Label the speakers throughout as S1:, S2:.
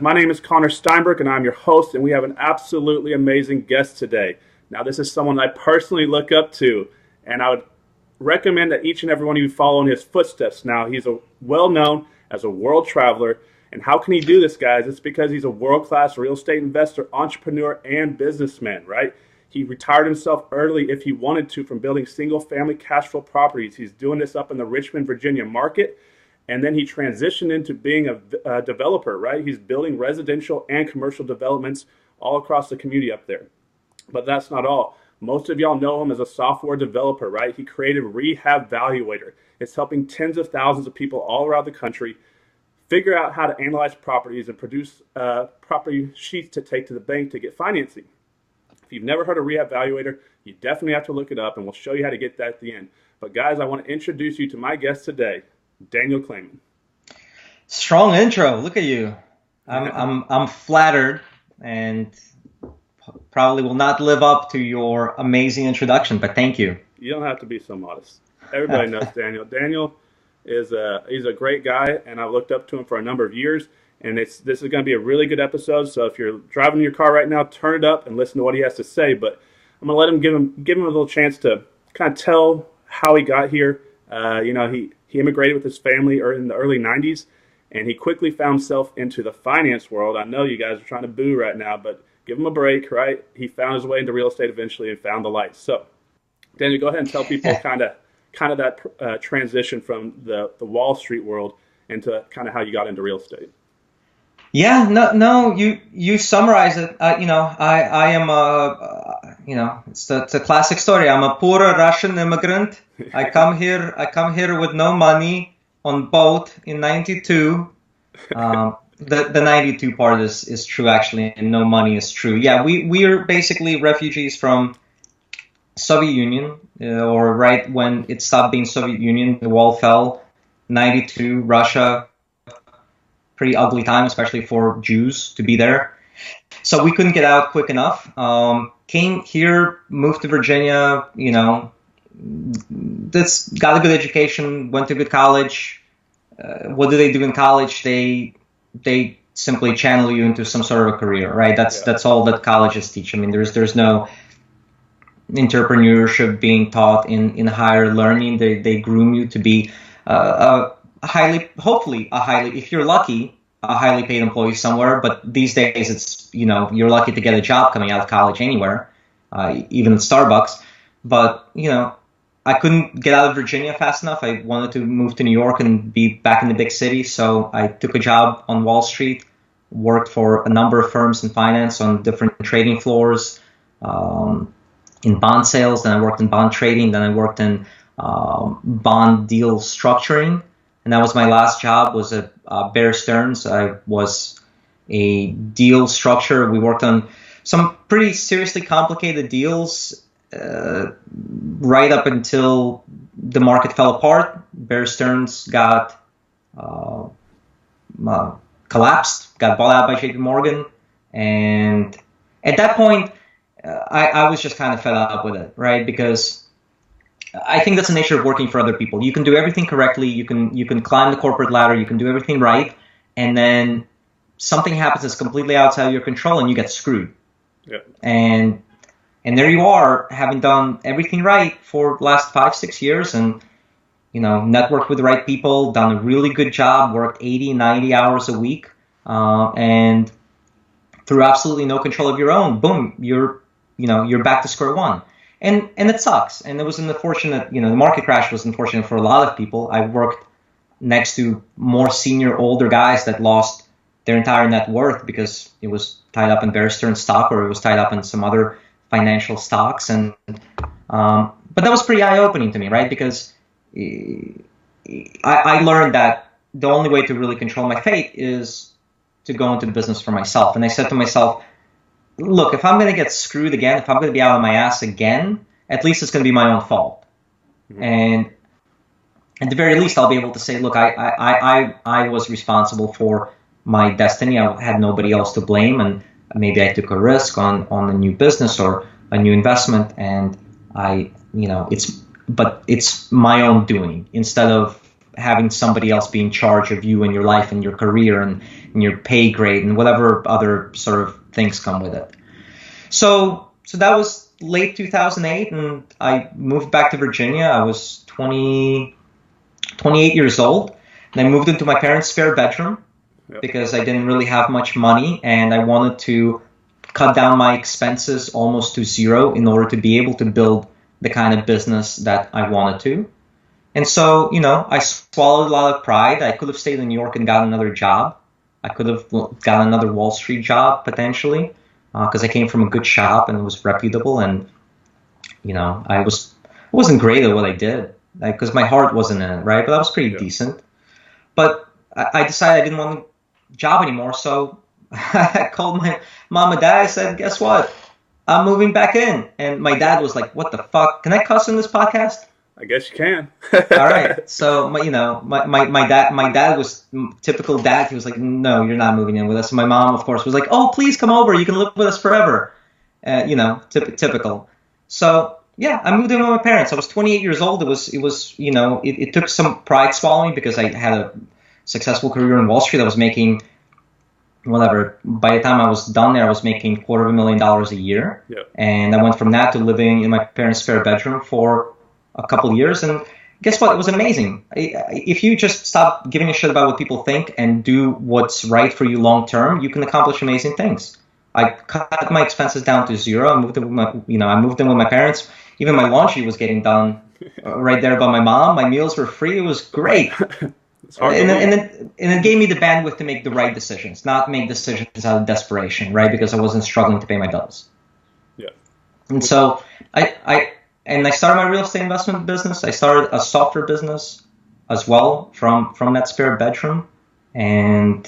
S1: My name is Connor Steinberg, and I'm your host, and we have an absolutely amazing guest today. Now, this is someone I personally look up to, and I would recommend that each and every one of you follow in his footsteps. Now, he's well-known as a world traveler, and how can he do this, guys? It's because he's a world-class real estate investor, entrepreneur, and businessman, right? He retired himself early if he wanted to from building single-family cash flow properties. He's doing this up in the Richmond, Virginia market. And then he transitioned into being a developer, right? He's building residential and commercial developments all across the community up there. But that's not all. Most of y'all know him as a software developer, right? He created Rehabvaluator. It's helping tens of thousands of people all around the country figure out how to analyze properties and produce property sheets to take to the bank to get financing. If you've never heard of Rehabvaluator, you definitely have to look it up, and we'll show you how to get that at the end. But guys, I want to introduce you to my guest today, Daniil Kleyman.
S2: Strong intro. Look at you. I'm flattered, and probably will not live up to your amazing introduction, but thank you.
S1: You don't have to be so modest. Everybody knows Daniil. Daniil is he's a great guy, and I've looked up to him for a number of years. And this is going to be a really good episode. So if you're driving your car right now, turn it up and listen to what he has to say. But I'm going to let him give him a little chance to kind of tell how he got here. He immigrated with his family in the early 90s, and he quickly found himself into the finance world. I know you guys are trying to boo right now, but give him a break, right? He found his way into real estate eventually and found the light. So, Daniil, go ahead and tell people kind of that transition from the Wall Street world into kind of how you got into real estate.
S2: Yeah, no, you summarize it. I am it's a classic story. I'm a poor Russian immigrant. I come here with no money on boat in '92. The '92 part is true actually, and no money is true. Yeah, we are basically refugees from Soviet Union, or right when it stopped being Soviet Union, the wall fell. '92, Russia. Pretty ugly time, especially for Jews to be there. So we couldn't get out quick enough. Came here, moved to Virginia, got a good education, went to good college. What do they do in college? They simply channel you into some sort of a career, right? That's all that colleges teach. I mean, there's no entrepreneurship being taught in higher learning. They groom you to be if you're lucky, a highly paid employee somewhere. But these days, it's, you're lucky to get a job coming out of college anywhere, even at Starbucks. But, I couldn't get out of Virginia fast enough. I wanted to move to New York and be back in the big city. So I took a job on Wall Street, worked for a number of firms in finance on different trading floors, in bond sales. Then I worked in bond trading. Then I worked in bond deal structuring. And that was my last job, was at Bear Stearns. I was a deal structurer. We worked on some pretty seriously complicated deals right up until the market fell apart. Bear Stearns got collapsed, got bought out by JP Morgan. And at that point, I was just kind of fed up with it, right? Because I think that's the nature of working for other people. You can do everything correctly. You can climb the corporate ladder. You can do everything right, and then something happens that's completely outside of your control, and you get screwed. Yeah. And there you are, having done everything right for the last 5-6 years, and networked with the right people, done a really good job, worked 80-90 hours a week, and through absolutely no control of your own, boom, you're back to square one. And it sucks. And it was unfortunate, the market crash was unfortunate for a lot of people. I worked next to more senior, older guys that lost their entire net worth because it was tied up in Bear Stearns stock, or it was tied up in some other financial stocks. And but that was pretty eye-opening to me, right? Because I learned that the only way to really control my fate is to go into the business for myself. And I said to myself, look, if I'm going to get screwed again, if I'm going to be out on my ass again, at least it's going to be my own fault. Mm-hmm. And at the very least, I'll be able to say, look, I was responsible for my destiny. I had nobody else to blame, and maybe I took a risk on a new business or a new investment, and it's my own doing, instead of having somebody else be in charge of you and your life and your career and your pay grade and whatever other sort of things come with it. So that was late 2008, and I moved back to Virginia. I was 28 years old, and I moved into my parents' spare bedroom because I didn't really have much money, and I wanted to cut down my expenses almost to zero in order to be able to build the kind of business that I wanted to. And so, I swallowed a lot of pride. I could have stayed in New York and got another job. I could have got another Wall Street job potentially, because I came from a good shop and it was reputable. And, I wasn't great at what I did because my heart wasn't in it, right? But I was pretty decent. But I decided I didn't want a job anymore. So I called my mom and dad. I said, guess what? I'm moving back in. And my dad was like, what the fuck? Can I cuss in this podcast?
S1: I guess you can.
S2: All right. So, my dad was typical dad. He was like, no, you're not moving in with us. And my mom, of course, was like, oh, please come over. You can live with us forever. Typical. So, yeah, I moved in with my parents. I was 28 years old. It took some pride swallowing because I had a successful career in Wall Street. I was making whatever. By the time I was done there, I was making $250,000 a year. Yep. And I went from that to living in my parents' spare bedroom for a couple of years, and guess what? It was amazing. If you just stop giving a shit about what people think and do what's right for you long term, you can accomplish amazing things. I cut my expenses down to zero. I moved in with my parents. Even my laundry was getting done right there by my mom. My meals were free. It was great. And it gave me the bandwidth to make the right decisions, not make decisions out of desperation, right? Because I wasn't struggling to pay my bills.
S1: Yeah.
S2: And so I started my real estate investment business. I started a software business as well from that spare bedroom. And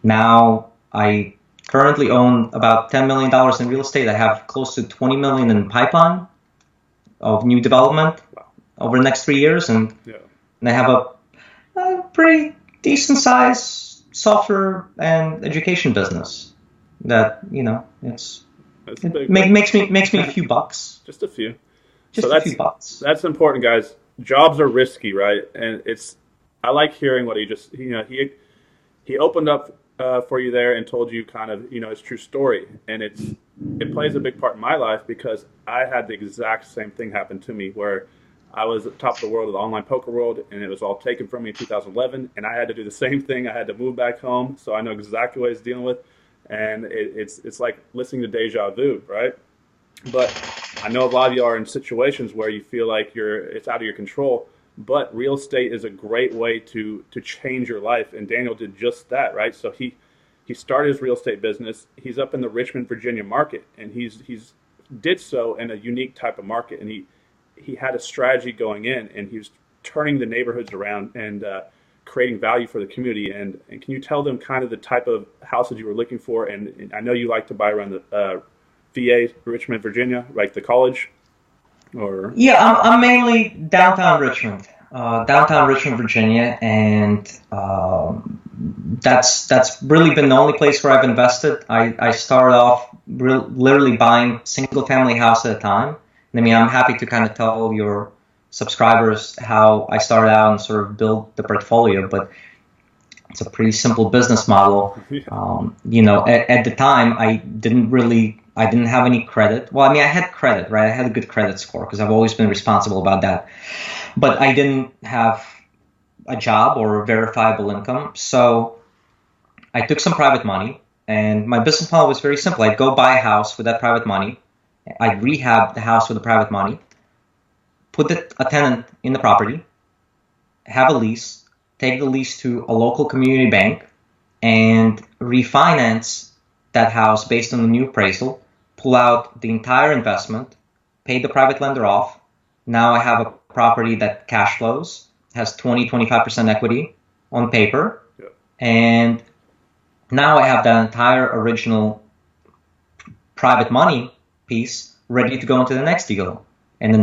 S2: now I currently own about $10 million in real estate. I have close to $20 million in pipeline of new development over the next 3 years. And I have a pretty decent size software and education business that, makes me a few bucks.
S1: Just a few.
S2: Just a few bucks.
S1: That's important, guys. Jobs are risky, right? And I like hearing what he opened up for you there and told you kind of, his true story. And it plays a big part in my life because I had the exact same thing happen to me where I was at the top of the world of the online poker world and it was all taken from me in 2011. And I had to do the same thing. I had to move back home. So I know exactly what he's dealing with. And it's like listening to deja vu, right? But I know a lot of you are in situations where you feel like it's out of your control, but real estate is a great way to change your life. And Daniil did just that, right? So he started his real estate business. He's up in the Richmond, Virginia market, and he's did so in a unique type of market. And he had a strategy going in, and he was turning the neighborhoods around and creating value for the community. And can you tell them kind of the type of houses you were looking for? And I know you like to buy around the VA, Richmond, Virginia, like the college, or?
S2: Yeah, I'm mainly downtown Richmond, Virginia, and that's really been the only place where I've invested. I started off literally buying single-family house at a time. I mean, I'm happy to kind of tell your subscribers how I started out and sort of build the portfolio, but it's a pretty simple business model. At the time, I didn't have any credit. Well, I mean, I had credit, right? I had a good credit score because I've always been responsible about that. But I didn't have a job or a verifiable income. So I took some private money, and my business model was very simple. I'd go buy a house with that private money. I'd rehab the house with the private money, put a tenant in the property, have a lease, take the lease to a local community bank, and refinance that house based on the new appraisal, pull out the entire investment, pay the private lender off. Now I have a property that cash flows, has 20-25% equity on paper, and now I have that entire original private money piece ready to go into the next deal. And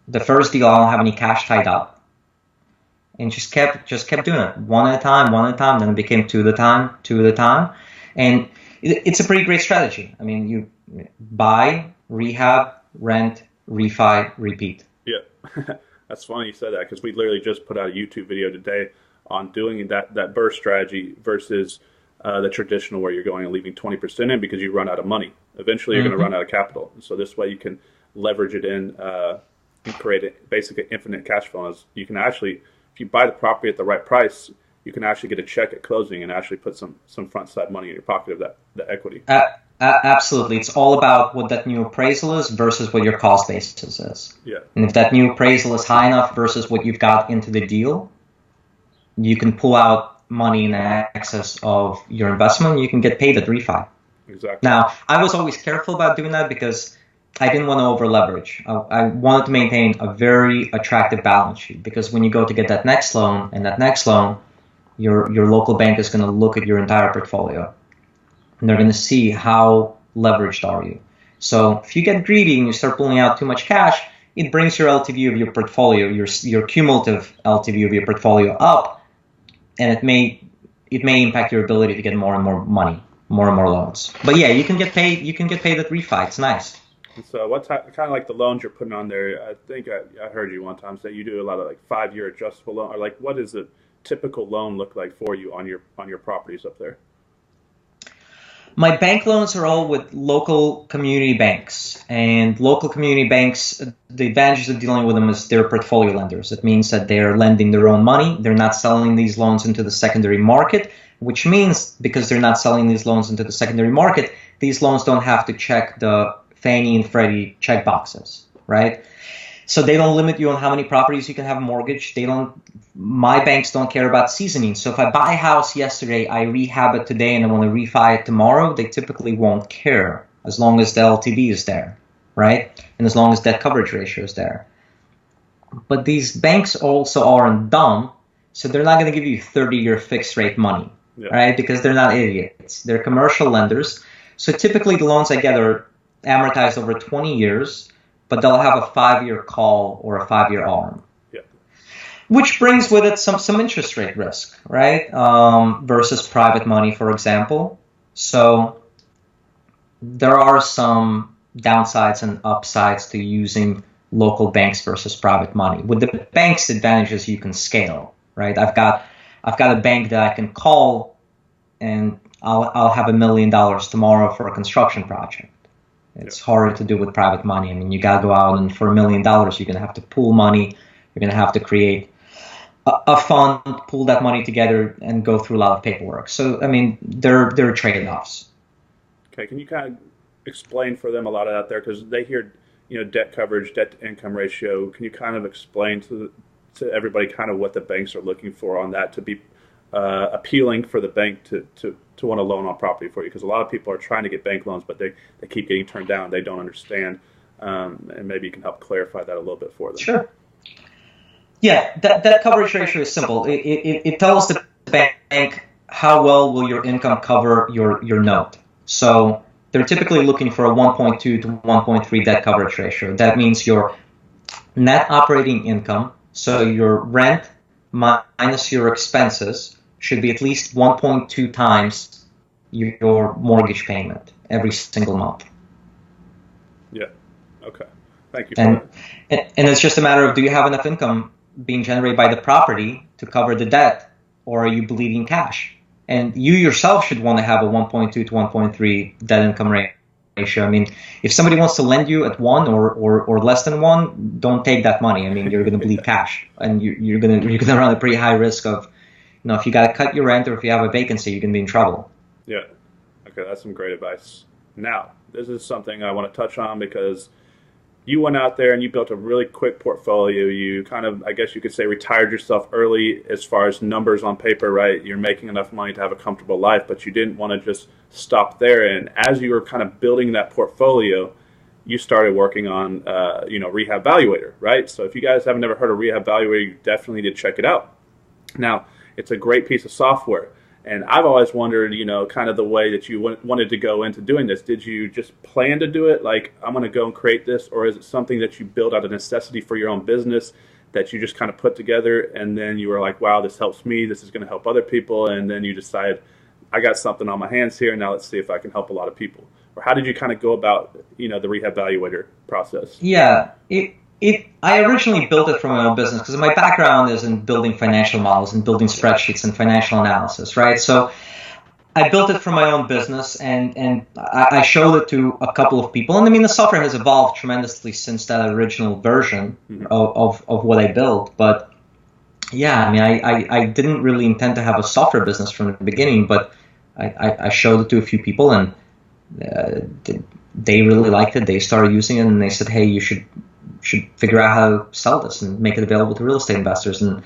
S2: the first deal, I don't have any cash tied up. And just kept doing it one at a time. Then it became two at a time. And it's a pretty great strategy. I mean, you buy, rehab, rent, refi, repeat.
S1: Yeah, that's funny you said that because we literally just put out a YouTube video today on doing that burst strategy versus the traditional where you're going and leaving 20% in because you run out of money. Eventually, you're going to run out of capital. So this way, you can leverage it in and create basically infinite cash flow. You can actually, if you buy the property at the right price, you can actually get a check at closing and actually put some front side money in your pocket of the equity.
S2: Absolutely. It's all about what that new appraisal is versus what your cost basis is.
S1: Yeah.
S2: And if that new appraisal is high enough versus what you've got into the deal, you can pull out money in excess of your investment. You can get paid at refi.
S1: Exactly.
S2: Now, I was always careful about doing that because I didn't want to over leverage. I wanted to maintain a very attractive balance sheet because when you go to get that next loan and that next loan, your local bank is going to look at your entire portfolio and they're going to see how leveraged are you. So if you get greedy and you start pulling out too much cash, it brings your LTV of your portfolio, your cumulative LTV of your portfolio up, and it may impact your ability to get more and more money, more and more loans. But yeah, you can get paid. You can get paid at refi. It's nice.
S1: And so what type, kind of like the loans you're putting on there? I think I heard you one time say you do a lot of like 5-year adjustable loan, or like what does a typical loan look like for you on your properties up there?
S2: My bank loans are all with local community banks, and local community banks, the advantages of dealing with them is they're portfolio lenders. It means that they're lending their own money. They're not selling these loans into the secondary market, which means because they're not selling these loans into the secondary market, these loans don't have to check the Fannie and Freddie check boxes, right? So they don't limit you on how many properties you can have a mortgage. My banks don't care about seasoning. So if I buy a house yesterday, I rehab it today, and I want to refi it tomorrow, they typically won't care as long as the LTV is there, right? And as long as debt coverage ratio is there. But these banks also aren't dumb, so they're not going to give you 30-year fixed rate money, right? Because they're not idiots. They're commercial lenders. So typically the loans I get are amortized over 20 years, but they'll have a 5-year call or a 5-year arm, which brings with it some interest rate risk, right? Versus private money, for example. So there are some downsides and upsides to using local banks versus private money. With the bank's advantages, you can scale, right? I've got a bank that I can call, and I'll have $1 million tomorrow for a construction project. It's harder to do with private money. I mean, you got to go out, and for $1 million, you're going to have to pool money. You're going to have to create a fund, pull that money together, and go through a lot of paperwork. So, I mean, there are trade-offs.
S1: Okay, can you kind of explain for them a lot of that there? Because they hear, debt coverage, debt to income ratio. Can you kind of explain to everybody kind of what the banks are looking for on that to be appealing for the bank to want to loan on property for you? Because a lot of people are trying to get bank loans, but they keep getting turned down. They don't understand, and maybe you can help clarify that a little bit for them.
S2: Sure. Yeah, that coverage ratio is simple. It tells the bank how well will your income cover your note. So they're typically looking for a 1.2 to 1.3 debt coverage ratio. That means your net operating income, so your rent minus your expenses, should be at least 1.2 times your mortgage payment every single month.
S1: Yeah. Okay. Thank you for
S2: that. And it's just a matter of, do you have enough income being generated by the property to cover the debt, or are you bleeding cash? And you yourself should want to have a 1.2 to 1.3 debt income ratio. I mean, if somebody wants to lend you at 1 or less than 1, don't take that money. I mean, you're going to bleed cash, and you're going to run a pretty high risk of, if you got to cut your rent or if you have a vacancy, you can be in trouble.
S1: Yeah. Okay, that's some great advice. Now, this is something I want to touch on because you went out there and you built a really quick portfolio. You kind of, I guess you could say, retired yourself early as far as numbers on paper, right? You're making enough money to have a comfortable life, but you didn't want to just stop there. And as you were kind of building that portfolio, you started working on, Rehabvaluator, right? So if you guys haven't ever heard of Rehabvaluator, you definitely need to check it out. Now, it's a great piece of software. And I've always wondered, kind of the way that you wanted to go into doing this. Did you just plan to do it? Like, I'm going to go and create this? Or is it something that you build out of necessity for your own business that you just kind of put together, and then you were like, wow, this helps me. This is going to help other people. And then you decide, I got something on my hands here. Now let's see if I can help a lot of people. Or how did you kind of go about, the Rehabvaluator process?
S2: Yeah, I originally built it from my own business because my background is in building financial models and building spreadsheets and financial analysis, right? So I built it for my own business, and I showed it to a couple of people. And I mean, the software has evolved tremendously since that original version of what I built. But yeah, I mean, I didn't really intend to have a software business from the beginning, but I showed it to a few people, and they really liked it. They started using it, and they said, hey, you should figure out how to sell this and make it available to real estate investors. And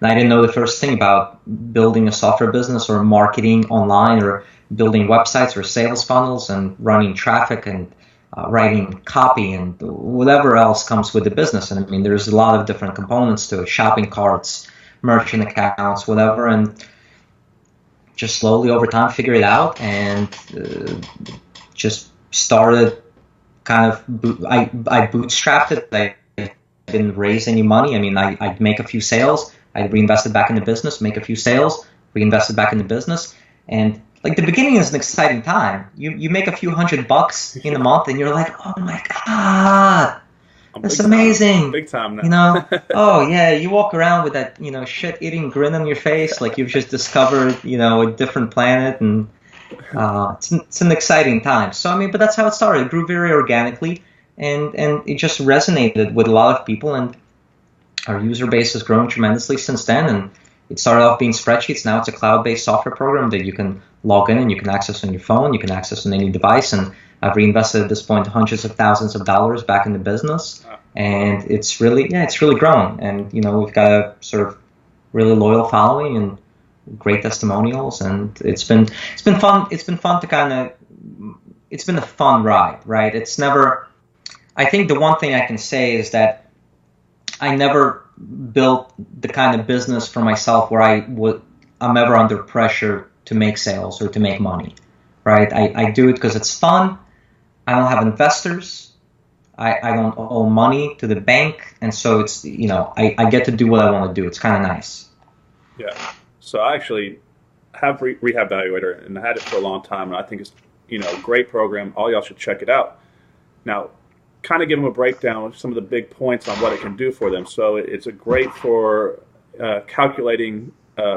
S2: I didn't know the first thing about building a software business or marketing online or building websites or sales funnels and running traffic and writing copy and whatever else comes with the business. And I mean, there's a lot of different components to it, shopping carts, merchant accounts, whatever. And just slowly over time figure it out and just started kind of, I bootstrapped it. I didn't raise any money. I mean, I'd make a few sales. I reinvested back in the business, make a few sales, reinvested back in the business. And like the beginning is an exciting time. You make a few $100 in a month and you're like, oh my God, that's amazing.
S1: Big time now.
S2: You know, oh yeah, you walk around with that, shit-eating grin on your face like you've just discovered, a different planet. And it's an exciting time. So, I mean, but that's how it started. It grew very organically and it just resonated with a lot of people. And our user base has grown tremendously since then, and it started off being spreadsheets. Now it's a cloud-based software program that you can log in and you can access on your phone, you can access on any device, and I've reinvested at this point hundreds of thousands of dollars back in the business, and it's really grown. And we've got a sort of really loyal following and great testimonials, and it's been fun. It's been fun to it's been a fun ride, right? It's never. I think the one thing I can say is that I never built the kind of business for myself where I'm ever under pressure to make sales or to make money, right? I do it because it's fun. I don't have investors. I don't owe money to the bank. And so it's, I get to do what I want to do. It's kind of nice.
S1: Yeah. So I actually have Rehabvaluator and I had it for a long time. And I think it's, a great program. All y'all should check it out. Now, kind of give them a breakdown of some of the big points on what it can do for them. So it's a great for calculating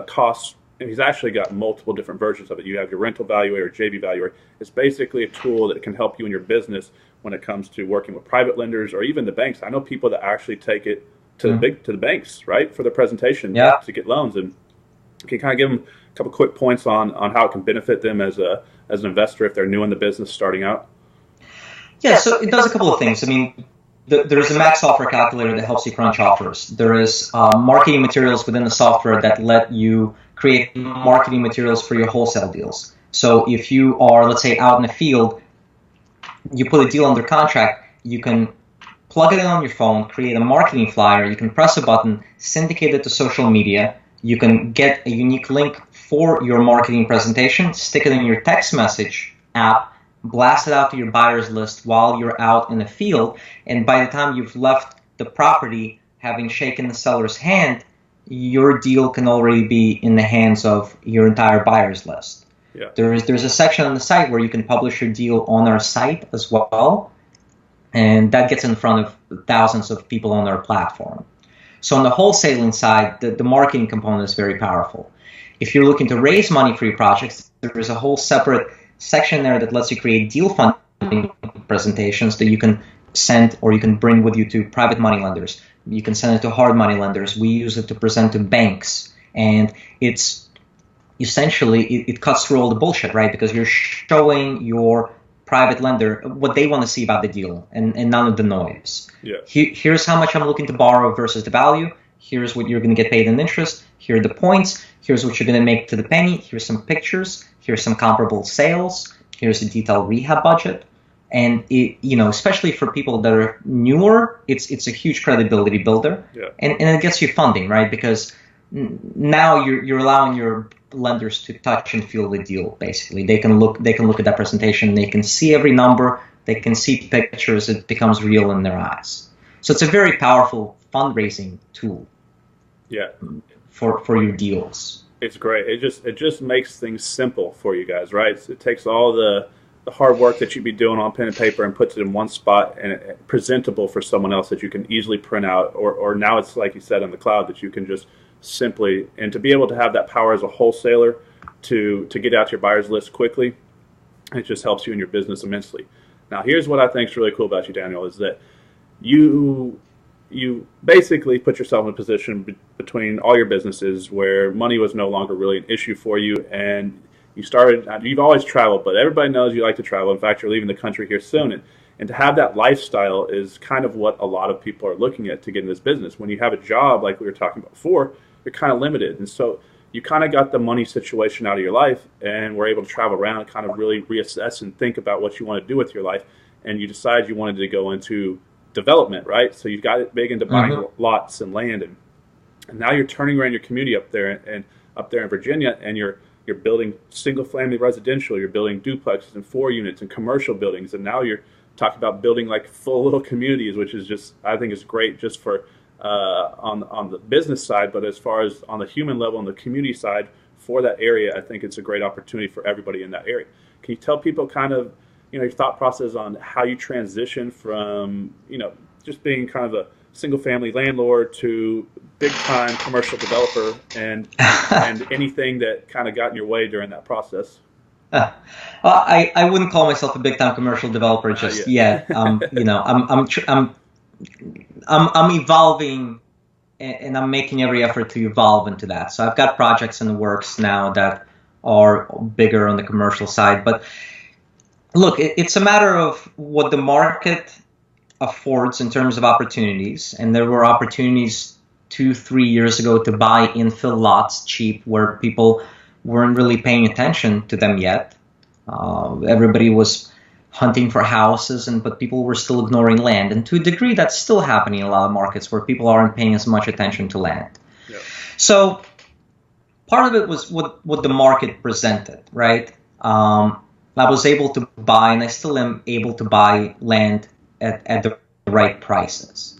S1: costs. And he's actually got multiple different versions of it. You have your rental valuator, JV valuator. It's basically a tool that can help you in your business when it comes to working with private lenders or even the banks. I know people that actually take it to the banks, right, for their presentation to get loans. And you can kind of give them a couple quick points on how it can benefit them as an investor if they're new in the business starting out.
S2: Yeah, so it does a couple of things. I mean, there's a Mac software calculator that helps you crunch offers. There is marketing materials within the software that let you create marketing materials for your wholesale deals. So if you are, let's say, out in the field, you put a deal under contract, you can plug it in on your phone, create a marketing flyer, you can press a button, syndicate it to social media, you can get a unique link for your marketing presentation, stick it in your text message app, blast it out to your buyers list while you're out in the field, and by the time you've left the property, having shaken the seller's hand, your deal can already be in the hands of your entire buyers list.
S1: Yeah.
S2: There's a section on the site where you can publish your deal on our site as well, and that gets in front of thousands of people on our platform. So on the wholesaling side, the marketing component is very powerful. If you're looking to raise money for your projects, there's a whole separate section there that lets you create deal funding presentations that you can send or you can bring with you to private money lenders. You can send it to hard money lenders. We use it to present to banks. And it's essentially, it cuts through all the bullshit, right? Because you're showing your private lender what they want to see about the deal and none of the noise.
S1: Yeah.
S2: Here's how much I'm looking to borrow versus the value. Here's what you're going to get paid in interest. Here are the points. Here's what you're going to make to the penny. Here's some pictures. Here's some comparable sales. Here's a detailed rehab budget. And especially for people that are newer, it's a huge credibility builder. Yeah. And it gets you funding, right? Because now you're allowing your lenders to touch and feel the deal. Basically, they can look at that presentation. They can see every number. They can see pictures. It becomes real in their eyes. So it's a very powerful fundraising tool.
S1: Yeah.
S2: For your deals.
S1: It's great. It just makes things simple for you guys, right? It takes all the hard work that you'd be doing on pen and paper and puts it in one spot and presentable for someone else that you can easily print out. Or now it's like you said on the cloud that you can just simply, and to be able to have that power as a wholesaler to get out to your buyer's list quickly. It just helps you in your business immensely. Now, here's what I think is really cool about you, Daniel, is that you basically put yourself in a position between all your businesses where money was no longer really an issue for you, and you've always traveled, but everybody knows you like to travel. In fact, you're leaving the country here soon, and to have that lifestyle is kind of what a lot of people are looking at to get in this business. When you have a job like we were talking about before, you're kind of limited, and so you kind of got the money situation out of your life and were able to travel around and kind of really reassess and think about what you want to do with your life, and you decided you wanted to go into development, right? So you got it big into buying lots and land, and now you're turning around your community up there in Virginia, and you're building single family residential, you're building duplexes and 4 units and commercial buildings, and now you're talking about building like full little communities, which is just, I think, is great just for on the business side, but as far as on the human level, on the community side for that area, I think it's a great opportunity for everybody in that area. Can you tell people kind of, your thought process on how you transition from, just being kind of a single family landlord to big time commercial developer and anything that kind of got in your way during that process?
S2: Well, I wouldn't call myself a big time commercial developer just yet. I'm evolving, and I'm making every effort to evolve into that. So I've got projects in the works now that are bigger on the commercial side. But look, it's a matter of what the market affords in terms of opportunities. And there were opportunities 2-3 years ago to buy infill lots cheap where people weren't really paying attention to them yet. Everybody was hunting for houses, but people were still ignoring land. And to a degree, that's still happening in a lot of markets where people aren't paying as much attention to land. Yeah. So part of it was what the market presented, right? I was able to buy, and I still am able to buy land at the right prices.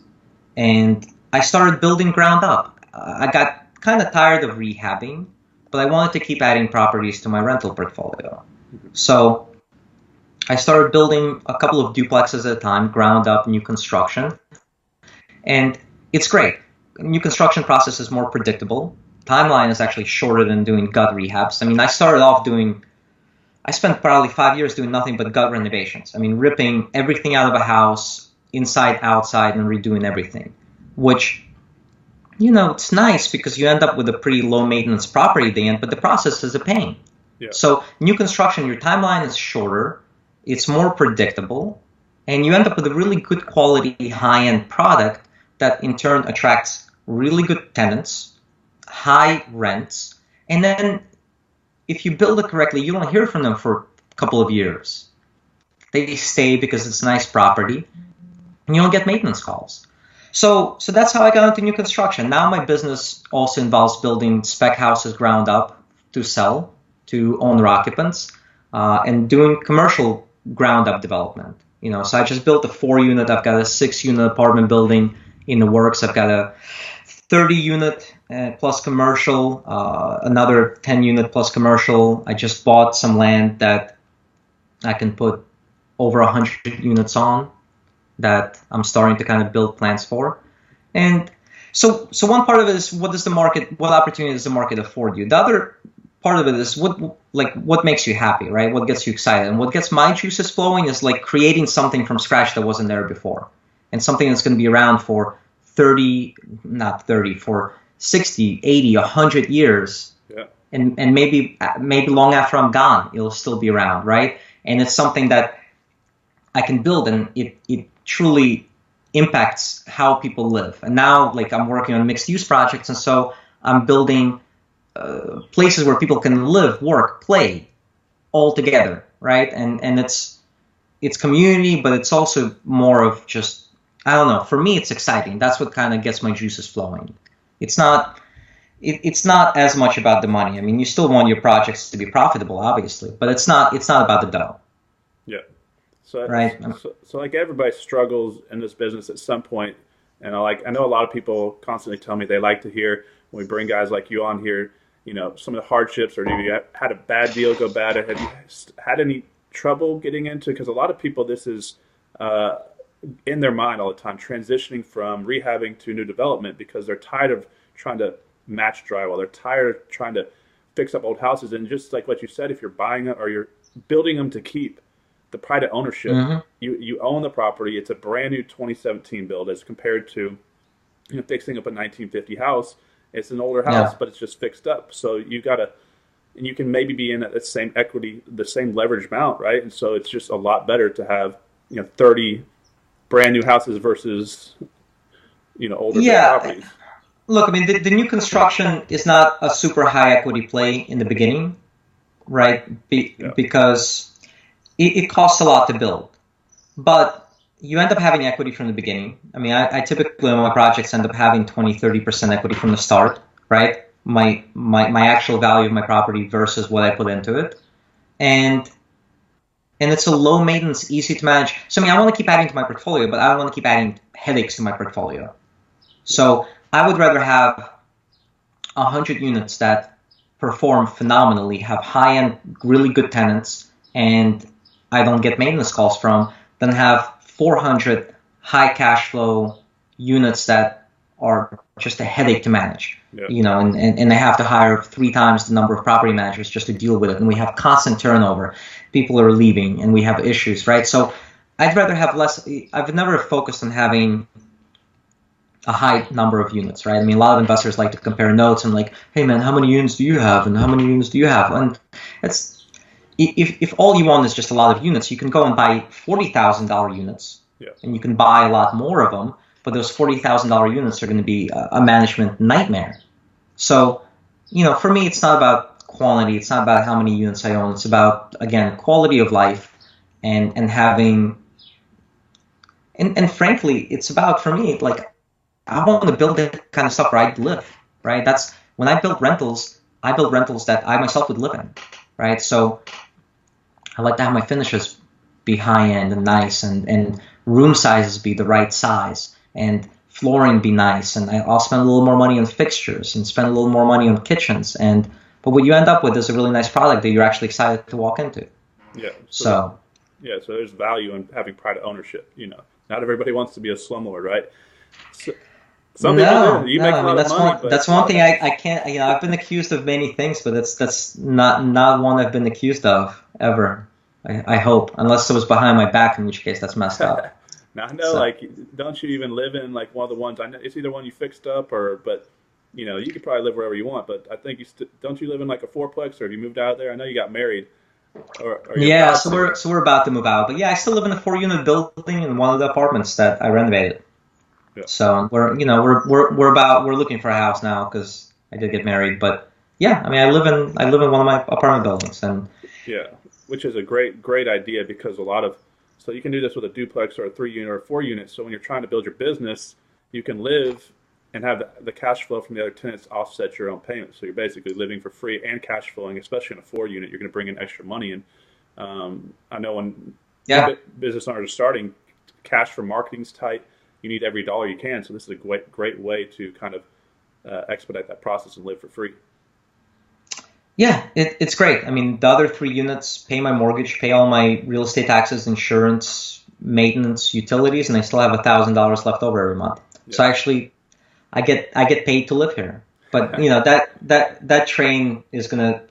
S2: And I started building ground up. I got kind of tired of rehabbing, but I wanted to keep adding properties to my rental portfolio. So I started building a couple of duplexes at a time, ground up, new construction. And it's great. New construction process is more predictable. Timeline is actually shorter than doing gut rehabs. I mean, I spent probably 5 years doing nothing but gut renovations. I mean, ripping everything out of a house, inside, outside, and redoing everything, which, it's nice because you end up with a pretty low maintenance property at the end, but the process is a pain. Yeah. So new construction, your timeline is shorter, it's more predictable, and you end up with a really good quality high-end product that in turn attracts really good tenants, high rents, and then if you build it correctly, you don't hear from them for a couple of years. They stay because it's nice property, and you don't get maintenance calls. So that's how I got into new construction. Now my business also involves building spec houses ground up to sell to owner occupants, and doing commercial ground up development. So I just built a 4-unit. I've got a 6-unit apartment building in the works. I've got a 30-unit plus commercial, another 10-unit plus commercial. I just bought some land that I can put over 100 units on that I'm starting to kind of build plans for. And so one part of it is what opportunity does the market afford you? The other part of it is what makes you happy, right? What gets you excited? And what gets my juices flowing is like creating something from scratch that wasn't there before, and something that's going to be around for 60, 80, 100 years. Yeah. And maybe long after I'm gone, it'll still be around, right? And it's something that I can build, and it truly impacts how people live. And now, I'm working on mixed use projects, and so I'm building places where people can live, work, play all together, right? And it's community, but it's also more of just, I don't know, for me it's exciting. That's what kind of gets my juices flowing. It's not as much about the money. I mean, you still want your projects to be profitable, obviously, but it's not about the dough.
S1: Yeah. So,
S2: right.
S1: So everybody struggles in this business at some point, and I know a lot of people constantly tell me they like to hear when we bring guys like you on here, some of the hardships, or you had a bad deal go bad, or have you had any trouble getting into? Because a lot of people, this is in their mind all the time, transitioning from rehabbing to new development because they're tired of trying to match drywall. They're tired of trying to fix up old houses, and just like what you said, if you're buying it or you're building them to keep, the pride of ownership, you own the property. It's a brand new 2017 build as compared to fixing up a 1950 house. It's an older house, but it's just fixed up. So you gotta, and you can maybe be in the same equity, the same leverage amount, right? And so it's just a lot better to have 30 brand new houses versus older properties.
S2: Look, I mean, the new construction is not a super high equity play in the beginning, right? Because it costs a lot to build, but you end up having equity from the beginning. I mean, I typically on my projects end up having 20-30% equity from the start, right? My actual value of my property versus what I put into it, and it's a low maintenance, easy to manage. So I mean, I want to keep adding to my portfolio, but I don't want to keep adding headaches to my portfolio. So I would rather have 100 units that perform phenomenally, have high-end, really good tenants, and I don't get maintenance calls from, than have 400 high cash flow units that are just a headache to manage. And I have to hire 3 times the number of property managers just to deal with it, and we have constant turnover. People are leaving, and we have issues, right? So I'd rather have less. I've never focused on having a high number of units, right? I mean, a lot of investors like to compare notes and like, hey man, how many units do you have, and how many units do you have? And it's if all you want is just a lot of units, you can go and buy $40,000 units, and you can buy a lot more of them. But those $40,000 units are going to be a management nightmare. So, for me, it's not about quantity. It's not about how many units I own. It's about, again, quality of life and having, and frankly, it's about, for me, like, I want to build that kind of stuff where I live, right? That's when I build rentals that I myself would live in, right? So I like to have my finishes be high end and nice, and room sizes be the right size, and flooring be nice, and I'll spend a little more money on fixtures and spend a little more money on kitchens, but what you end up with is a really nice product that you're actually excited to walk into. So there's value in having pride of ownership. Not everybody wants to be a slumlord, right? Some people do. You make a lot of money. That's one thing I can't. I've been accused of many things, but that's not one I've been accused of ever. I hope, unless it was behind my back, in which case that's messed up.
S1: Now I know, don't you even live in one of the ones? I know it's either one you fixed up but you could probably live wherever you want. But I think don't you live in a fourplex, or have you moved out there? I know you got married.
S2: So we're about to move out, but I still live in a 4-unit building in one of the apartments that I renovated. So we're looking for a house now because I did get married. But I live in one of my apartment buildings, and
S1: which is a great idea, because so you can do this with a duplex or a 3-unit or a 4-unit. So when you're trying to build your business, you can live and have the cash flow from the other tenants offset your own payments. So you're basically living for free and cash flowing, especially in a 4-unit. You're going to bring in extra money. And I know when business owners are starting, cash for marketing is tight. You need every dollar you can. So this is a great way to kind of expedite that process and live for free.
S2: Yeah, it's great. I mean, the other 3 units pay my mortgage, pay all my real estate taxes, insurance, maintenance, utilities, and I still have $1,000 left over every month. So actually, I get paid to live here. But that train is gonna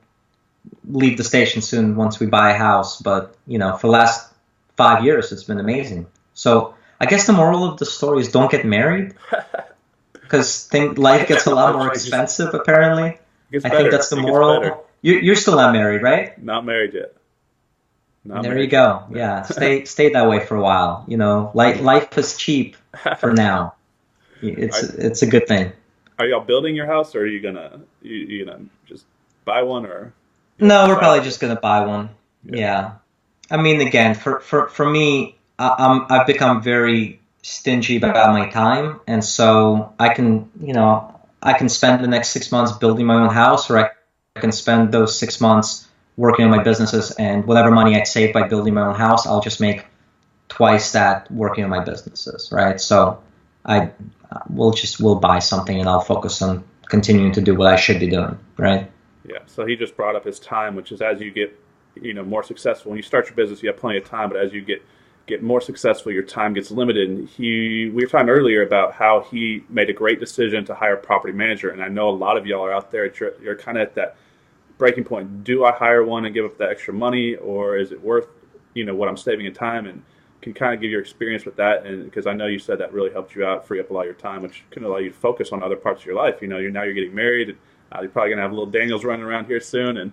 S2: leave the station soon once we buy a house. But for the last 5 years, it's been amazing. So I guess the moral of the story is don't get married, because life gets a lot more expensive apparently. I think that's the moral. You're still not married, right?
S1: Not married yet.
S2: There you go. Yeah, stay that way for a while. Life is cheap for now. It's a good thing.
S1: Are y'all building your house, or are you gonna just buy one, or?
S2: No, we're probably just gonna buy one. Yeah. I mean, again, for me, I've become very stingy about my time, and so I can spend the next 6 months building my own house, or I can spend those 6 months working on my businesses, and whatever money I save by building my own house, I'll just make twice that working on my businesses, right? So we'll buy something, and I'll focus on continuing to do what I should be doing, right?
S1: Yeah. So he just brought up his time, which is as you get more successful. When you start your business, you have plenty of time, but as you get more successful, your time gets limited. And we were talking earlier about how he made a great decision to hire a property manager. And I know a lot of y'all are out there. You're kind of at breaking point. Do I hire one and give up the extra money, or is it worth, what I'm saving in time? And can kind of give your experience with that. And because I know you said that really helped you out, free up a lot of your time, which can allow you to focus on other parts of your life. You're getting married. And, you're probably going to have little Daniels running around here soon. And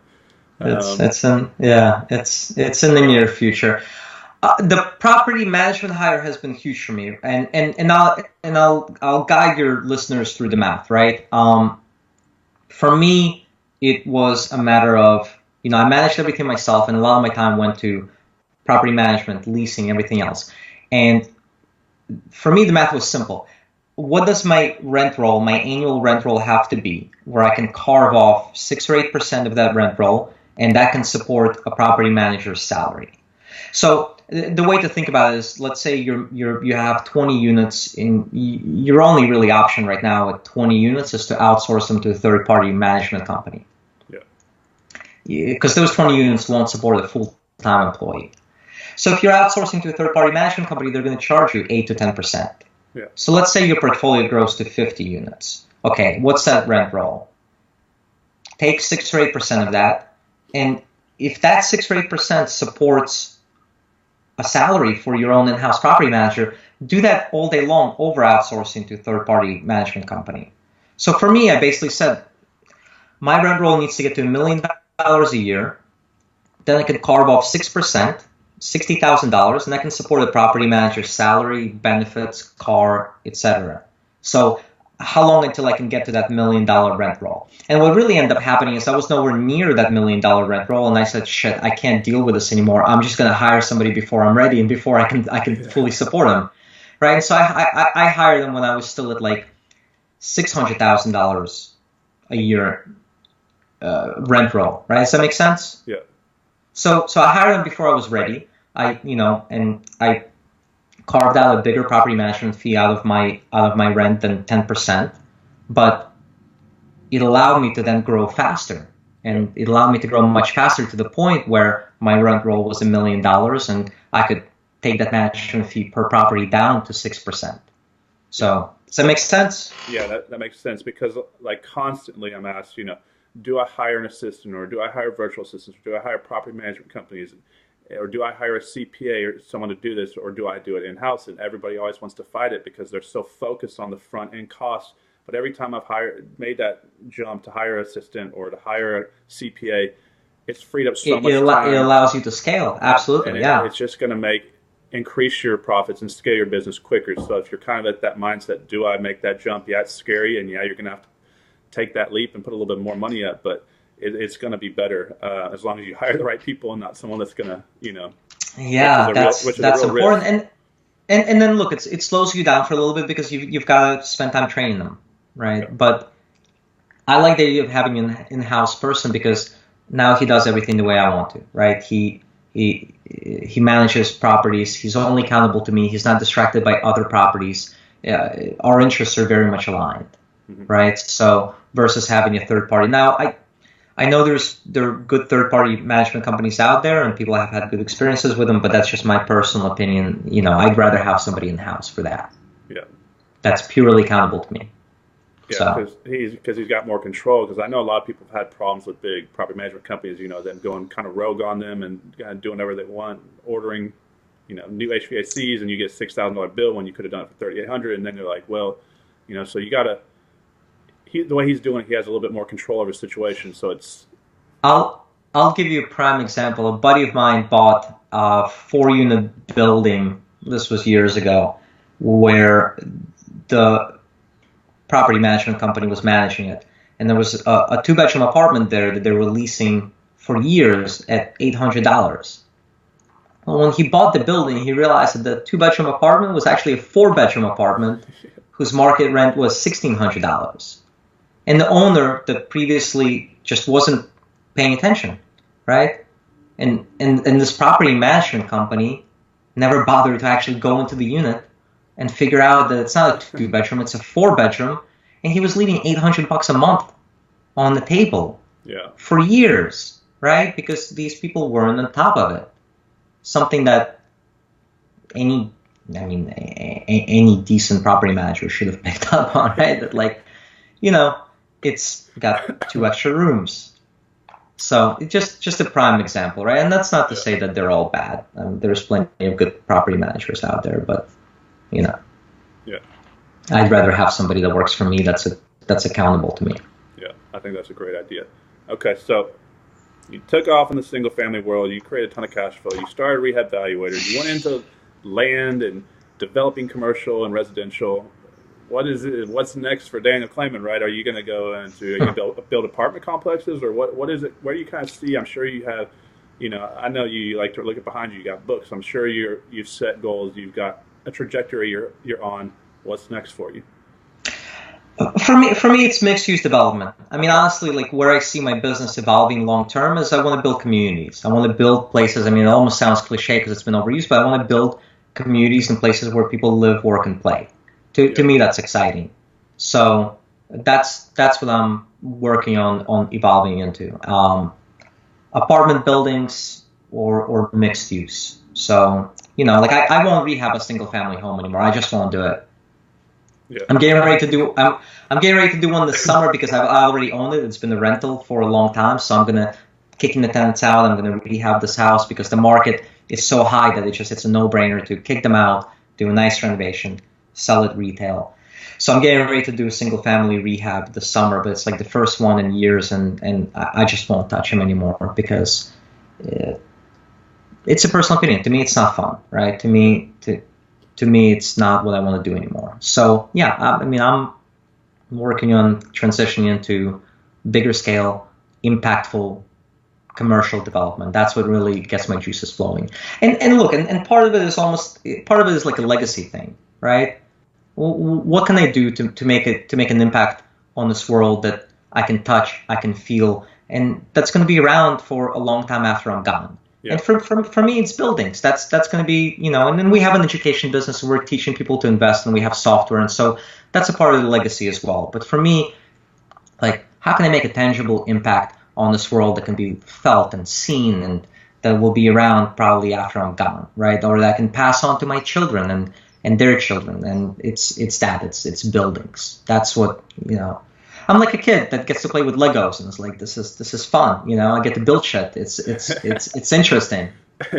S2: it's in the near future. The property management hire has been huge for me, and I'll guide your listeners through the math, right? For me, it was a matter of, I managed everything myself, and a lot of my time went to property management, leasing, everything else. And for me, the math was simple. What does my annual rent roll have to be, where I can carve off 6 or 8% of that rent roll, and that can support a property manager's salary? So the way to think about it is, let's say you have 20 units your only really option right now with 20 units is to outsource them to a third-party management company. Yeah. Because those 20 units won't support a full-time employee. So if you're outsourcing to a third-party management company, they're going to charge you 8 to 10%. Yeah. So let's say your portfolio grows to 50 units. Okay, what's that rent roll? Take 6 or 8% of that, and if that 6 or 8% supports a salary for your own in-house property manager, do that all day long over outsourcing to a third-party management company. So for me, I basically said, my rent roll needs to get to $1 million a year. Then I can carve off 6%, $60,000, and I can support a property manager's salary, benefits, car, etc. So how long until I can get to that $1 million rent roll? And what really ended up happening is I was nowhere near that $1 million rent roll, and I said, shit, I can't deal with this anymore. I'm just going to hire somebody before I'm ready and before I can fully support them, right? And so I hired them when I was still at like $600,000 a year rent roll, right? Does that make sense?
S1: Yeah.
S2: So I hired them before I was ready. I carved out a bigger property management fee out of my rent than 10%, but it allowed me to then grow faster, and it allowed me to grow much faster to the point where my rent roll was $1 million, and I could take that management fee per property down to 6%. So does that make sense?
S1: Yeah, that makes sense, because like constantly I'm asked, do I hire an assistant, or do I hire virtual assistants, or do I hire property management companies, or do I hire a CPA or someone to do this, or do I do it in-house? And everybody always wants to fight it because they're so focused on the front end costs. But every time I've made that jump to hire an assistant or to hire a CPA, it's freed up so much time.
S2: It allows you to scale. Absolutely,
S1: and it's just going to increase your profits and scale your business quicker. So if you're kind of at that mindset, do I make that jump? Yeah, it's scary, and yeah, you're going to have to take that leap and put a little bit more money up, but it's going to be better as long as you hire the right people and not someone that's going to,
S2: that's important. And then look, it slows you down for a little bit because you've got to spend time training them, right? Yeah. But I like the idea of having an in-house person because now he does everything the way I want to, right? He manages properties. He's only accountable to me. He's not distracted by other properties. Our interests are very much aligned, right? So versus having a third party. Now, I know there are good third-party management companies out there, and people have had good experiences with them, but that's just my personal opinion. I'd rather have somebody in-house for that.
S1: Yeah.
S2: That's purely accountable to me.
S1: Yeah, because he's got more control. Because I know a lot of people have had problems with big property management companies, them going kind of rogue on them and kind of doing whatever they want, ordering, new HVACs, and you get a $6,000 bill when you could have done it for $3,800, and then they're like, well, so you got to. The way he's doing it, he has a little bit more control over the situation. So it's.
S2: I'll give you a prime example. A buddy of mine bought a 4-unit building. This was years ago, where the property management company was managing it, and there was a 2-bedroom apartment there that they were leasing for years at $800. Well, when he bought the building, he realized that the 2-bedroom apartment was actually a 4-bedroom apartment, whose market rent was $1,600. And the owner that previously just wasn't paying attention, right? And this property management company never bothered to actually go into the unit and figure out that it's not a 2-bedroom, it's a 4-bedroom, and he was leaving $800 a month on the table for years, right? Because these people weren't on top of it. Something that any decent property manager should have picked up on, right? That it's got 2 extra rooms. So it's just a prime example, right? And that's not to say that they're all bad. There's plenty of good property managers out there, but
S1: yeah,
S2: I'd rather have somebody that works for me that's accountable to me.
S1: Yeah, I think that's a great idea. Okay, so you took off in the single family world. You created a ton of cash flow. You started Rehabvaluator. You went into land and developing commercial and residential. What's next for Daniil Kleyman, right? Are you going to go into build apartment complexes, or what is it? Where do you kind of see? I'm sure you have, I know you like to look at behind you. You got books. I'm sure you've set goals. You've got a trajectory you're on. What's next for you?
S2: For me, it's mixed use development. I mean, honestly, like where I see my business evolving long term is I want to build communities. I want to build places. I mean, it almost sounds cliche because it's been overused, but I want to build communities and places where people live, work, and play. To me, that's exciting. So that's what I'm working on evolving into. Apartment buildings or mixed use. So, like I won't rehab a single family home anymore. I just won't do it.
S1: Yeah.
S2: I'm getting ready to do one this summer because I already own it. It's been a rental for a long time, so I'm gonna kicking the tenants out. I'm gonna rehab this house because the market is so high that it's a no-brainer to kick them out, do a nice renovation, sell it retail. So I'm getting ready to do a single family rehab this summer, but it's like the first one in years, and I just won't touch them anymore because it's a personal opinion. To me, it's not fun, right? To me, it's not what I want to do anymore. So yeah, I mean, I'm working on transitioning into bigger scale, impactful commercial development. That's what really gets my juices flowing. And look, and part of it is like a legacy thing, right? What can I do to make an impact on this world that I can touch, I can feel, and that's going to be around for a long time after I'm gone. Yeah. And for me, it's buildings. That's going to be, and then we have an education business and we're teaching people to invest, and we have software. And so that's a part of the legacy as well. But for me, like, how can I make a tangible impact on this world that can be felt and seen and that will be around probably after I'm gone, right? Or that I can pass on to my children and their children. And it's buildings. That's what, I'm like a kid that gets to play with Legos, and it's like this is fun. I get to build shit. It's interesting.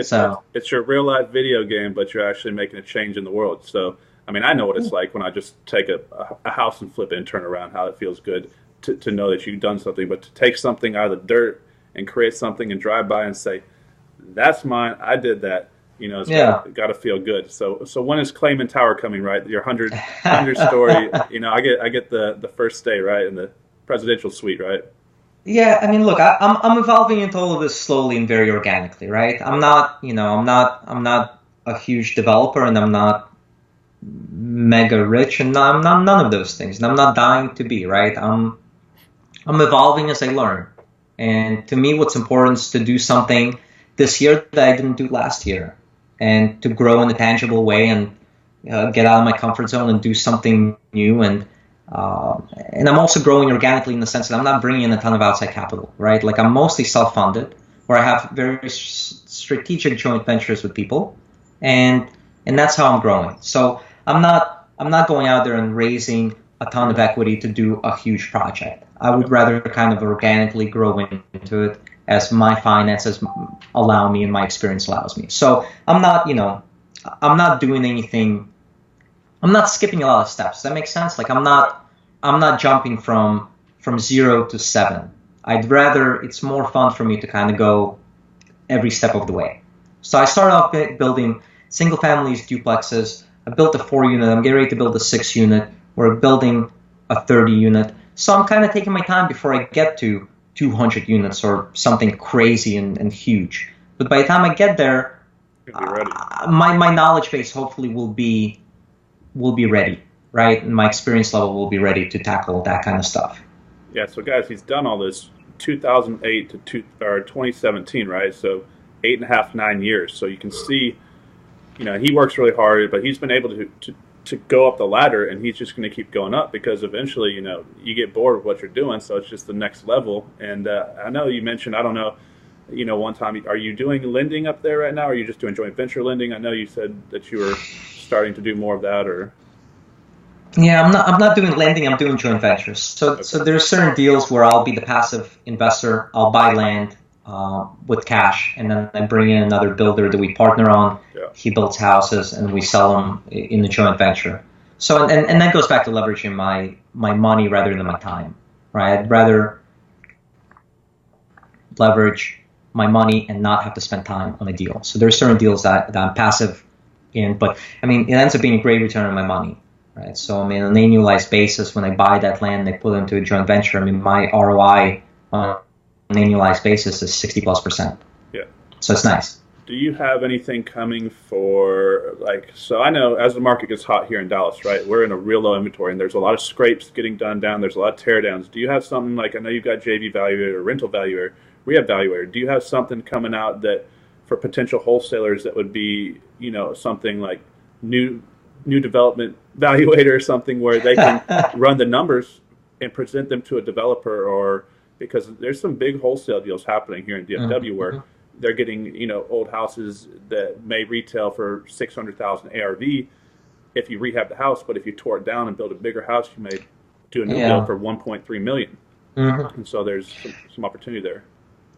S2: So
S1: it's your real life video game, but you're actually making a change in the world. So I mean, I know what it's like when I just take a house and flip it and turn around. How it feels good to know that you've done something, but to take something out of the dirt and create something and drive by and say, "That's mine. I did that." It's got to feel good. So when is Kleyman Tower coming? Right, your 100 story. I get the first day, right, in the presidential suite, right?
S2: Yeah, I mean, look, I'm evolving into all of this slowly and very organically, right? I'm not a huge developer, and I'm not mega rich, and I'm not none of those things, and I'm not dying to be, right? I'm evolving as I learn, and to me, what's important is to do something this year that I didn't do last year, and to grow in a tangible way and get out of my comfort zone and do something new. And I'm also growing organically in the sense that I'm not bringing in a ton of outside capital, right? Like I'm mostly self-funded, where I have very strategic joint ventures with people, and that's how I'm growing. So I'm not going out there and raising a ton of equity to do a huge project. I would rather kind of organically grow into it as my finances allow me and my experience allows me. So I'm not doing anything. I'm not skipping a lot of steps. Does that make sense? Like I'm not jumping from 0 to 7. It's more fun for me to kind of go every step of the way. So I started off building single families, duplexes. I built a 4-unit. I'm getting ready to build a 6-unit. We're building a 30-unit. So I'm kind of taking my time before I get to 200 units or something crazy and huge. But by the time I get there, my knowledge base hopefully will be ready, right? And my experience level will be ready to tackle that kind of stuff.
S1: Yeah. So guys, he's done all this 2008 to 2017, right? So 8.5, 9 years. So you can see, he works really hard, but he's been able to go up the ladder, and he's just going to keep going up because eventually, you get bored with what you're doing. So it's just the next level. And I know you mentioned, I don't know, one time, are you doing lending up there right now? Or are you just doing joint venture lending? I know you said that you were starting to do more of that, or.
S2: Yeah, I'm not doing lending. I'm doing joint ventures. So there are certain deals where I'll be the passive investor. I'll buy land with cash, and then I bring in another builder that we partner on.
S1: Yeah.
S2: He builds houses, and we sell them in the joint venture. So and that goes back to leveraging my money rather than my time, right? I'd rather leverage my money and not have to spend time on a deal. So there are certain deals that I'm passive in, but I mean it ends up being a great return on my money. Right. So I mean, on an annualized basis, when I buy that land, they put it into a joint venture. I mean, my ROI on an annualized basis is 60+%.
S1: Yeah.
S2: So it's nice.
S1: Do you have anything coming for so I know as the market gets hot here in Dallas, right? We're in a real low inventory and there's a lot of scrapes getting done down. There's a lot of tear downs. Do you have something I know you've got JV Valuator, Rental Valuator, Rehabvaluator. Do you have something coming out that for potential wholesalers that would be, something like new development valuator or something where they can run the numbers and present them to a developer, or because there's some big wholesale deals happening here in DFW where they're getting, old houses that may retail for 600,000 ARV if you rehab the house, but if you tore it down and build a bigger house, you may do a new build for 1.3 million. And so there's some opportunity there.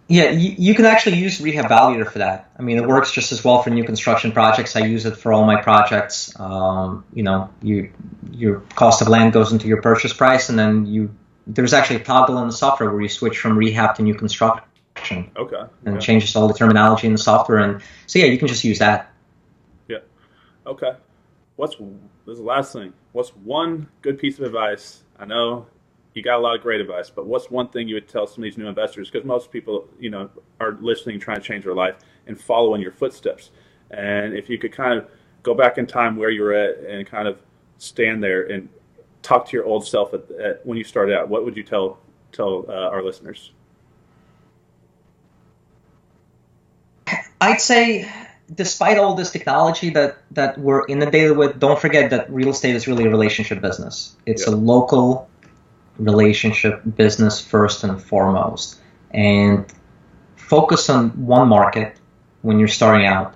S2: Yeah, you can actually use Rehabvaluator for that. I mean, it works just as well for new construction projects. I use it for all my projects. Your cost of land goes into your purchase price, and then there's actually a toggle in the software where you switch from rehab to new construction.
S1: Okay.
S2: And it changes all the terminology in the software, and so yeah, you can just use that.
S1: Yeah. Okay. This is the last thing. What's one good piece of advice? I know you got a lot of great advice, but what's one thing you would tell some of these new investors? Because most people, are listening, trying to change their life and follow in your footsteps. And if you could kind of go back in time where you were at and kind of stand there and talk to your old self when you started out, what would you tell our listeners?
S2: I'd say, despite all this technology that we're inundated with, don't forget that real estate is really a relationship business. It's a local relationship business first and foremost, and focus on one market when you're starting out.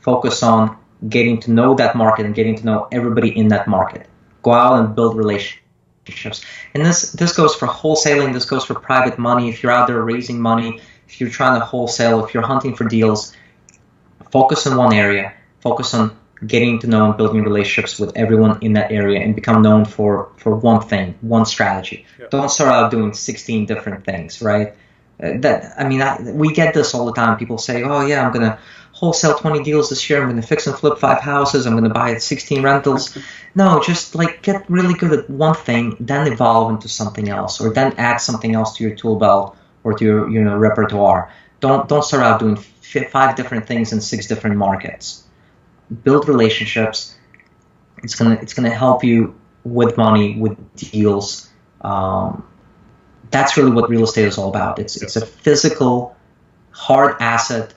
S2: Focus on getting to know that market and getting to know everybody in that market. Go out and build relationships. And this goes for wholesaling, this goes for private money. If you're out there raising money, if you're trying to wholesale, if you're hunting for deals, focus on one area. Focus on getting to know and building relationships with everyone in that area and become known for one thing, one strategy. Yeah. Don't start out doing 16 different things, right? We get this all the time. People say, oh yeah, I'm going to wholesale 20 deals this year. I'm going to fix and flip 5 houses. I'm going to buy 16 rentals. No, just get really good at one thing, then evolve into something else, or then add something else to your tool belt or to your repertoire. Don't start out doing 5 different things in 6 different markets. Build relationships. It's gonna help you with money, with deals. That's really what real estate is all about. It's a physical, hard asset,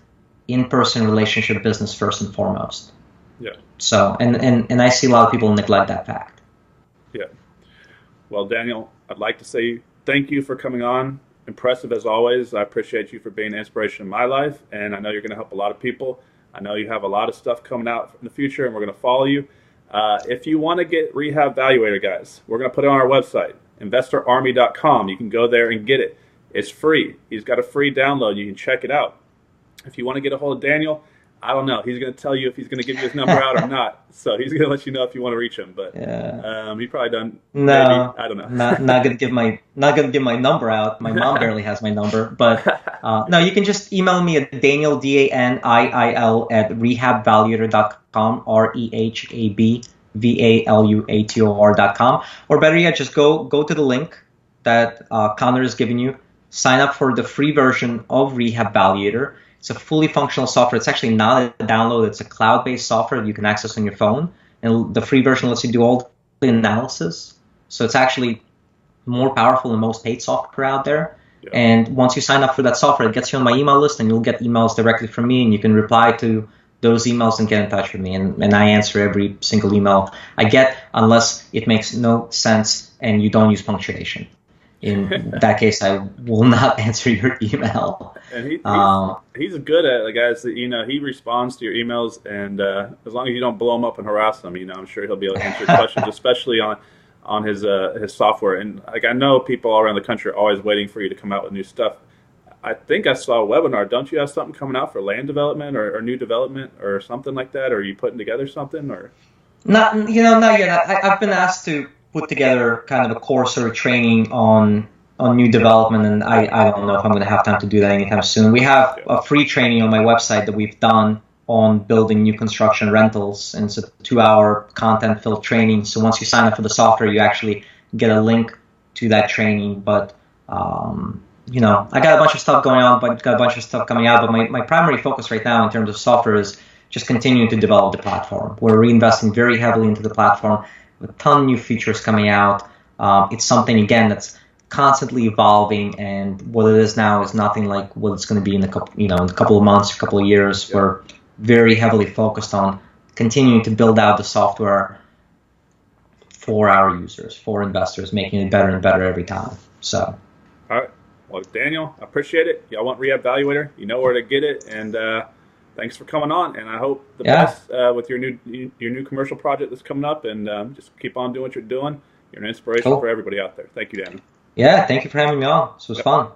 S2: in-person relationship business first and foremost.
S1: Yeah.
S2: So and I see a lot of people neglect that fact.
S1: Yeah. Well, Daniil, I'd like to say thank you for coming on. Impressive as always. I appreciate you for being an inspiration in my life, and I know you're going to help a lot of people. I know you have a lot of stuff coming out in the future, and we're going to follow you. If you want to get Rehabvaluator, guys, we're going to put it on our website, investorarmy.com. You can go there and get it. It's free. He's got a free download. You can check it out. If you want to get a hold of Daniil, I don't know. He's going to tell you if he's going to give you his number out or not. So he's going to let you know if you want to reach him. But he probably done.
S2: No,
S1: maybe, I don't know.
S2: not going to give my number out. My mom barely has my number. But no, you can just email me at Daniil DANIIL at rehabvaluator.com, REHABVALUATOR.com, or better yet, just go to the link that Connor is giving you. Sign up for the free version of Rehabvaluator. It's a fully functional software. It's actually not a download. It's a cloud-based software that you can access on your phone. And the free version lets you do all the analysis. So it's actually more powerful than most paid software out there. Yeah. And once you sign up for that software, it gets you on my email list, and you'll get emails directly from me, and you can reply to those emails and get in touch with me. And I answer every single email I get, unless it makes no sense and you don't use punctuation. in that case, I will not answer your email.
S1: And he's good at it, guys. He responds to your emails, and as long as you don't blow him up and harass him, I'm sure he'll be able to answer your questions, especially on his software. And I know people all around the country are always waiting for you to come out with new stuff. I think I saw a webinar. Don't you have something coming out for land development or new development or something like that? Or are you putting together something or?
S2: Not yet. I've been asked to put together kind of a course or a training on new development, and I don't know if I'm going to have time to do that anytime soon. We have a free training on my website that we've done on building new construction rentals, and it's a 2-hour content-filled training. So once you sign up for the software, you actually get a link to that training. But I got a bunch of stuff going on, but got a bunch of stuff coming out. But my primary focus right now in terms of software is just continuing to develop the platform. We're reinvesting very heavily into the platform with a ton of new features coming out. It's something, again, that's constantly evolving, and what it is now is nothing like what it's going to be in a couple of months, a couple of years. Yeah. We're very heavily focused on continuing to build out the software for our users, for investors, making it better and better every time. So,
S1: all right. Well, Daniil, I appreciate it. Y'all want Rehabvaluator, you know where to get it, and thanks for coming on. And I hope the best with your new commercial project that's coming up, and just keep on doing what you're doing. You're an inspiration for everybody out there. Thank you, Daniil.
S2: Yeah, thank you for having me on. This was fun.